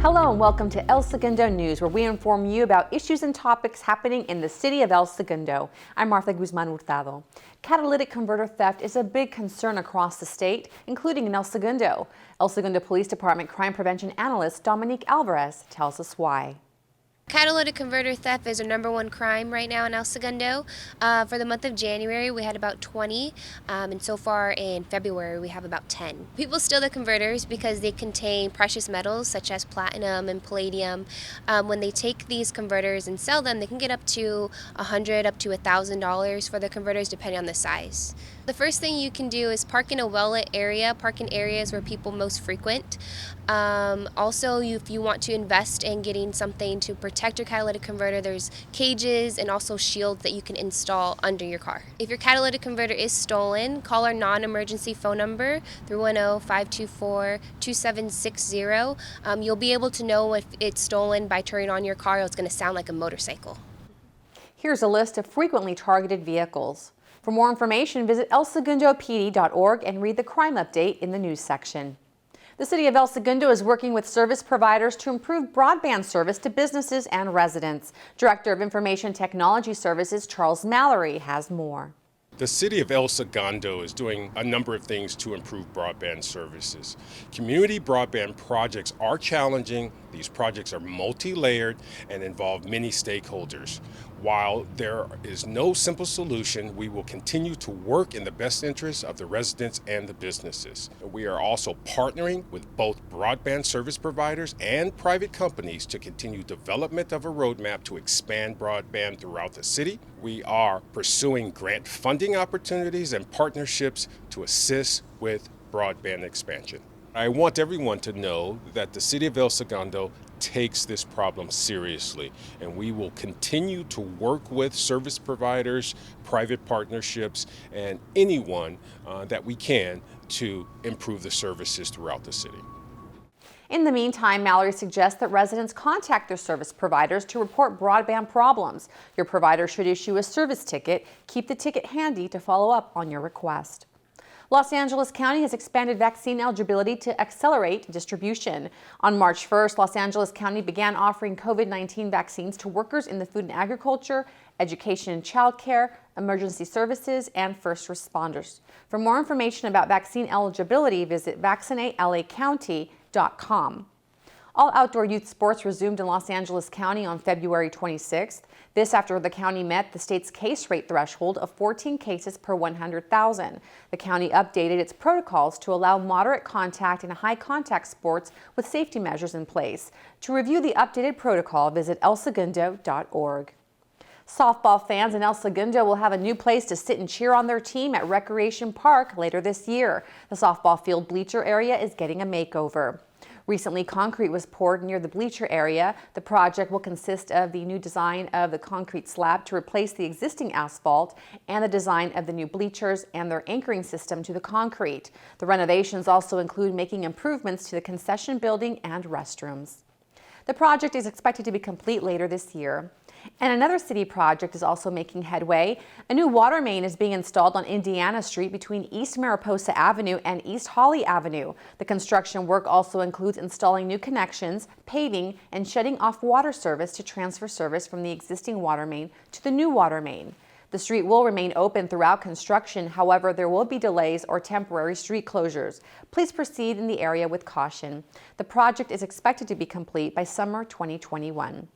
Hello and welcome to El Segundo News, where we inform you about issues and topics happening in the city of El Segundo. I'm Martha Guzman Hurtado. Catalytic converter theft is a big concern across the state, including in El Segundo. El Segundo Police Department crime prevention analyst Dominique Alvarez tells us why. Catalytic converter theft is our #1 crime right now in El Segundo. For the month of January, we had about 20, and so far in February, we have about 10. People steal the converters because they contain precious metals such as platinum and palladium. When they take these converters and sell them, they can get up to $100 up to $1,000 for the converters, depending on the size. The first thing you can do is park in a well-lit area, park in areas where people most frequent. Also, if you want to invest in getting something to protect your catalytic converter, there's cages and also shields that you can install under your car. If your catalytic converter is stolen, call our non-emergency phone number, 310-524-2760. You'll be able to know if it's stolen by turning on your car, or it's going to sound like a motorcycle. Here's a list of frequently targeted vehicles. For more information, visit elsegundopd.org and read the crime update in the news section. The City of El Segundo is working with service providers to improve broadband service to businesses and residents. Director of Information Technology Services, Charles Mallory, has more. The City of El Segundo is doing a number of things to improve broadband services. Community broadband projects are challenging. These projects are multi-layered and involve many stakeholders. While there is no simple solution, we will continue to work in the best interests of the residents and the businesses. We are also partnering with both broadband service providers and private companies to continue development of a roadmap to expand broadband throughout the city. We are pursuing grant funding opportunities and partnerships to assist with broadband expansion. I want everyone to know that the City of El Segundo takes this problem seriously, and we will continue to work with service providers, private partnerships, and anyone that we can to improve the services throughout the city. In the meantime, Mallory suggests that residents contact their service providers to report broadband problems. Your provider should issue a service ticket. Keep the ticket handy to follow up on your request. Los Angeles County has expanded vaccine eligibility to accelerate distribution. On March 1st, Los Angeles County began offering COVID-19 vaccines to workers in the food and agriculture, education and child care, emergency services, and first responders. For more information about vaccine eligibility, visit vaccinatelacounty.com. All outdoor youth sports resumed in Los Angeles County on February 26th. This after the county met the state's case rate threshold of 14 cases per 100,000. The county updated its protocols to allow moderate contact and high contact sports with safety measures in place. To review the updated protocol, visit elsegundo.org. Softball fans in El Segundo will have a new place to sit and cheer on their team at Recreation Park later this year. The softball field bleacher area is getting a makeover. Recently, concrete was poured near the bleacher area. The project will consist of the new design of the concrete slab to replace the existing asphalt and the design of the new bleachers and their anchoring system to the concrete. The renovations also include making improvements to the concession building and restrooms. The project is expected to be complete later this year. And another city project is also making headway. A new water main is being installed on Indiana Street between East Mariposa Avenue and East Holly Avenue. The construction work also includes installing new connections, paving, and shutting off water service to transfer service from the existing water main to the new water main. The street will remain open throughout construction. However, there will be delays or temporary street closures. Please proceed in the area with caution. The project is expected to be complete by summer 2021.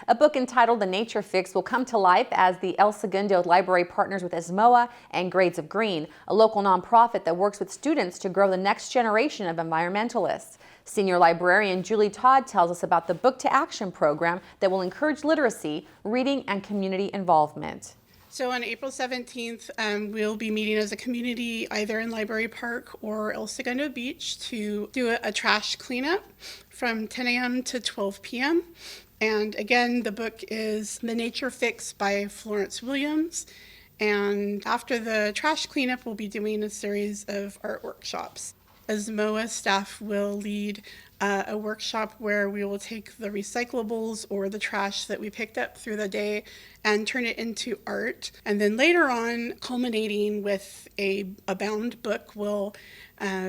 A book entitled The Nature Fix will come to life as the El Segundo Library partners with ESMOA and Grades of Green, a local nonprofit that works with students to grow the next generation of environmentalists. Senior librarian Julie Todd tells us about the Book to Action program that will encourage literacy, reading, and community involvement. So on April 17th, we'll be meeting as a community either in Library Park or El Segundo Beach to do a trash cleanup from 10 a.m. to 12 p.m. And again, the book is The Nature Fix by Florence Williams. And after the trash cleanup, we'll be doing a series of art workshops. ESMOA staff will lead a workshop where we will take the recyclables or the trash that we picked up through the day and turn it into art. And then later on, culminating with a bound book, we'll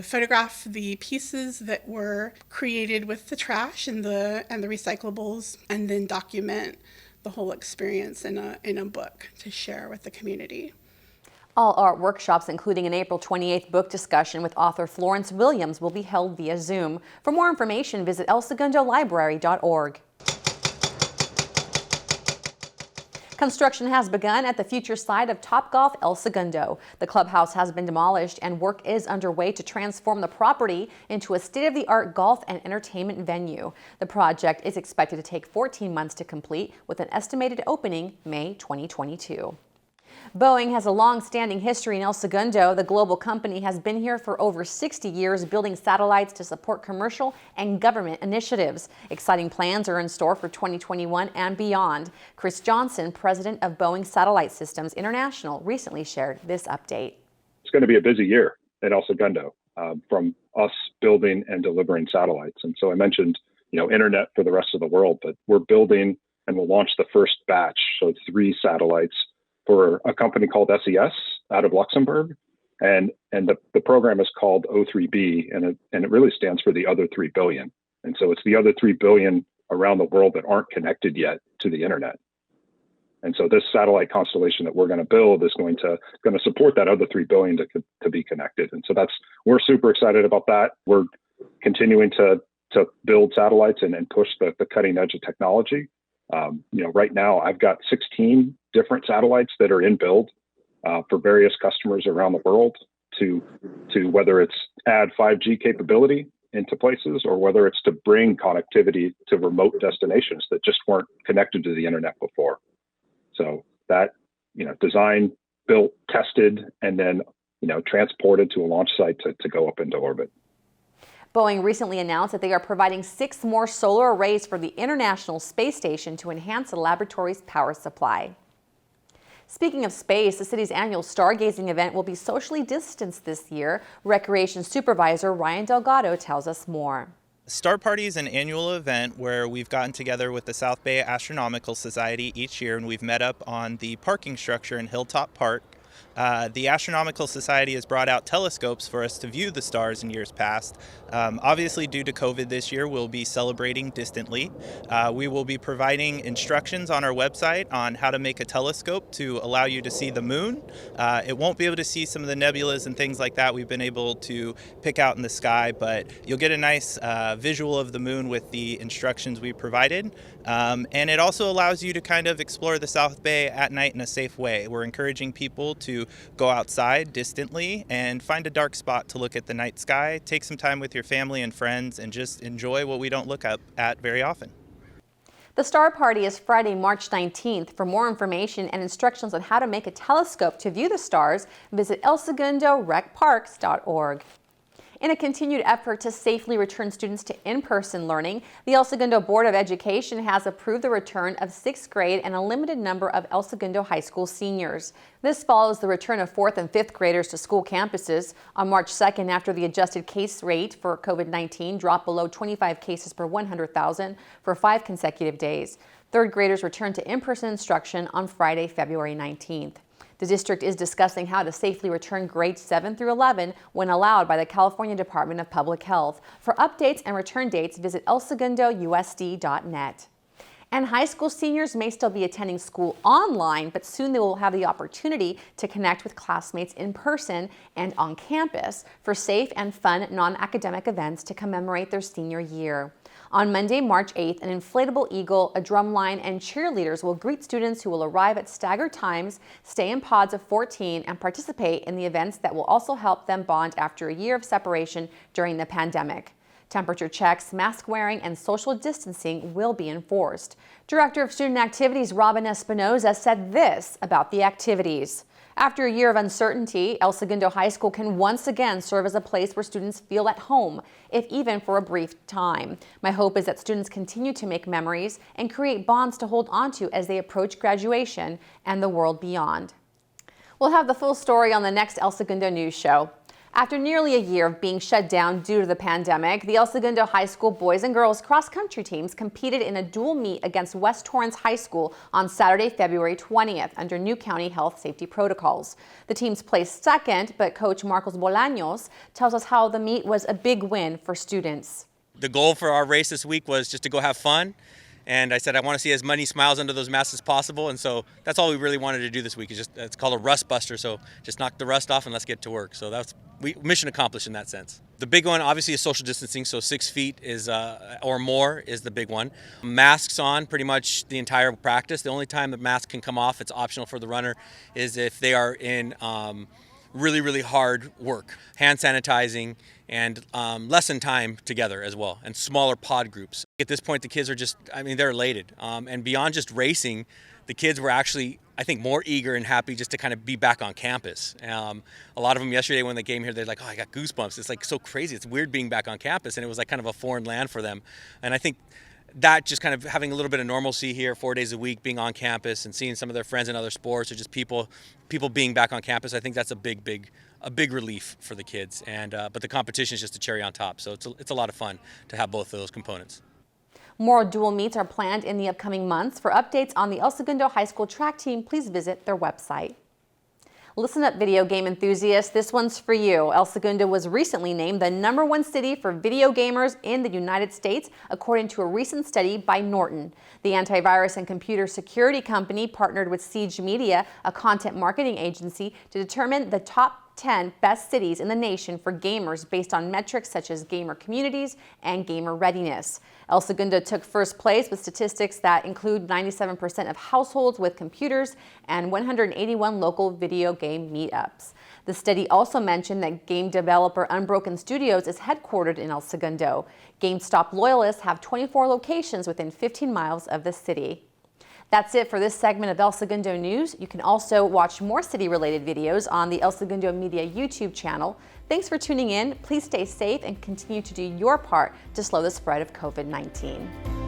photograph the pieces that were created with the trash and the recyclables, and then document the whole experience in a book to share with the community. All art workshops, including an April 28th book discussion with author Florence Williams, will be held via Zoom. For more information, visit elsegundolibrary.org. Construction has begun at the future site of Topgolf El Segundo. The clubhouse has been demolished and work is underway to transform the property into a state-of-the-art golf and entertainment venue. The project is expected to take 14 months to complete, with an estimated opening May 2022. Boeing has a long-standing history in El Segundo. The global company has been here for over 60 years, building satellites to support commercial and government initiatives. Exciting plans are in store for 2021 and beyond. Chris Johnson, president of Boeing Satellite Systems International, recently shared this update. It's going to be a busy year at El Segundo from us building and delivering satellites. And so I mentioned, internet for the rest of the world, but we're building and we'll launch the first batch, so 3 satellites for a company called SES out of Luxembourg. And the program is called O3B, and it really stands for the other 3 billion. And so it's the other 3 billion around the world that aren't connected yet to the internet. And so this satellite constellation that we're going to build is going to support that other 3 billion to be connected. And so we're super excited about that. We're continuing to build satellites and push the cutting edge of technology. Right now I've got 16 different satellites that are in build for various customers around the world to whether it's add 5G capability into places or whether it's to bring connectivity to remote destinations that just weren't connected to the internet before. So that, designed, built, tested, and then, transported to a launch site to go up into orbit. Boeing recently announced that they are providing 6 more solar arrays for the International Space Station to enhance the laboratory's power supply. Speaking of space, the city's annual stargazing event will be socially distanced this year. Recreation Supervisor Ryan Delgado tells us more. Star Party is an annual event where we've gotten together with the South Bay Astronomical Society each year, and we've met up on the parking structure in Hilltop Park. The Astronomical Society has brought out telescopes for us to view the stars in years past. Obviously, due to COVID this year, we'll be celebrating distantly. We will be providing instructions on our website on how to make a telescope to allow you to see the moon. It won't be able to see some of the nebulas and things like that we've been able to pick out in the sky, but you'll get a nice visual of the moon with the instructions we provided. And it also allows you to kind of explore the South Bay at night in a safe way. We're encouraging people to go outside distantly and find a dark spot to look at the night sky, take some time with your family and friends, and just enjoy what we don't look up at very often. The Star Party is Friday, March 19th. For more information and instructions on how to make a telescope to view the stars, visit elsegundorec.parks.org. In a continued effort to safely return students to in-person learning, the El Segundo Board of Education has approved the return of 6th grade and a limited number of El Segundo High School seniors. This follows the return of 4th and 5th graders to school campuses on March 2nd after the adjusted case rate for COVID-19 dropped below 25 cases per 100,000 for 5 consecutive days. 3rd graders returned to in-person instruction on Friday, February 19th. The district is discussing how to safely return grades 7 through 11 when allowed by the California Department of Public Health. For updates and return dates, visit elsegundousd.net. And high school seniors may still be attending school online, but soon they will have the opportunity to connect with classmates in person and on campus for safe and fun non-academic events to commemorate their senior year. On Monday, March 8th, an inflatable eagle, a drum line, and cheerleaders will greet students who will arrive at staggered times, stay in pods of 14, and participate in the events that will also help them bond after a year of separation during the pandemic. Temperature checks, mask wearing, and social distancing will be enforced. Director of Student Activities Robin Espinoza said this about the activities. After a year of uncertainty, El Segundo High School can once again serve as a place where students feel at home, if even for a brief time. My hope is that students continue to make memories and create bonds to hold onto as they approach graduation and the world beyond. We'll have the full story on the next El Segundo News Show. After nearly a year of being shut down due to the pandemic, the El Segundo High School boys and girls cross-country teams competed in a dual meet against West Torrance High School on Saturday, February 20th, under new county health safety protocols. The teams placed second, but Coach Marcos Bolaños tells us how the meet was a big win for students. The goal for our race this week was just to go have fun. And I said, I want to see as many smiles under those masks as possible. And so that's all we really wanted to do this week. It's called a rust buster. So just knock the rust off and let's get to work. So that's mission accomplished in that sense. The big one obviously is social distancing. So 6 feet is or more is the big one. Masks on pretty much the entire practice. The only time the mask can come off, it's optional for the runner, is if they are in really hard work. Hand sanitizing and lesson time together as well, and smaller pod groups. At this point, the kids are they're elated. And beyond just racing, the kids were actually, I think, more eager and happy just to kind of be back on campus. A lot of them yesterday when they came here, they're like, oh, I got goosebumps. It's like so crazy. It's weird being back on campus, and it was like kind of a foreign land for them. And I think that just kind of having a little bit of normalcy here 4 days a week, being on campus and seeing some of their friends in other sports, or just people being back on campus, I think that's a big relief for the kids. And but the competition is just a cherry on top. So it's a lot of fun to have both of those components. More dual meets are planned in the upcoming months. For updates on the El Segundo High School track team, please visit their website. Listen up, video game enthusiasts, this one's for you. El Segundo was recently named the #1 city for video gamers in the United States, according to a recent study by Norton. The antivirus and computer security company partnered with Siege Media, a content marketing agency, to determine the top 10 best cities in the nation for gamers based on metrics such as gamer communities and gamer readiness. El Segundo took first place with statistics that include 97% of households with computers and 181 local video game meetups. The study also mentioned that game developer Unbroken Studios is headquartered in El Segundo. GameStop loyalists have 24 locations within 15 miles of the city. That's it for this segment of El Segundo News. You can also watch more city-related videos on the El Segundo Media YouTube channel. Thanks for tuning in. Please stay safe and continue to do your part to slow the spread of COVID-19.